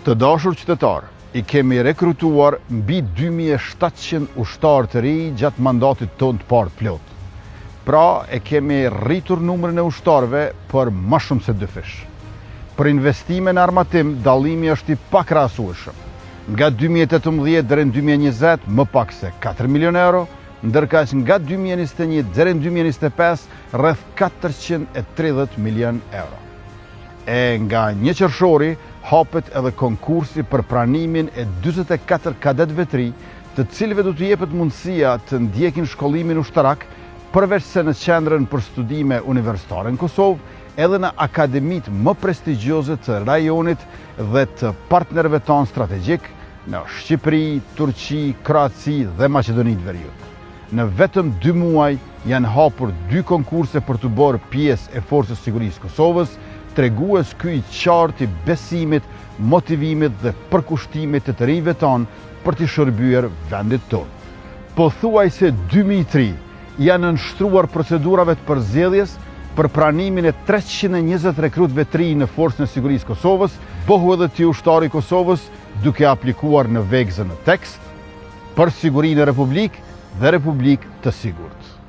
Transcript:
Të dashur qytetar, I kemi rekrutuar mbi 2700 ushtarë të ri gjatë mandatit tonë të parë plot. Pra, e kemi rritur numrin e ushtarëve për më shumë se 2 fish. Për investime në armatim, dallimi është I pakrahasueshëm. Nga 2018 deri në 2020 më pak se 4 milion euro, ndërka që nga 2021 deri në 2025 rreth 430 milion euro. E nga 1 qershori hapet edhe konkursi për pranimin e 44 kadetëve të ri, të cilëve do të jepet mundësia të ndjekin shkollimin ushtarak, përveç se në qendrën për studime universitare në Kosovë, edhe në akademitë më prestigjioze të rajonit dhe të partnerëve tanë strategjik në Shqipëri, Turqi, Kroaci dhe Maqedoni të Veriut. Në vetëm 2 muaj janë hapur 2 konkurse për të bërë pjesë e Forcës Sigurisë Kosovës, tregues ky I qartë I besimit, motivimit dhe përkushtimit të rinjve tanë për të shërbyer vendit tonë. Pothuajse 2003 janë nënshtruar procedurave të përzgjedhjes për pranimin e 320 rekrutëve të rinj në Forcën e Sigurisë Kosovës, bëhu edhe ti ushtari I Kosovës duke aplikuar në vegzën në tekst për sigurinë e Republikë dhe Republikë të sigurt.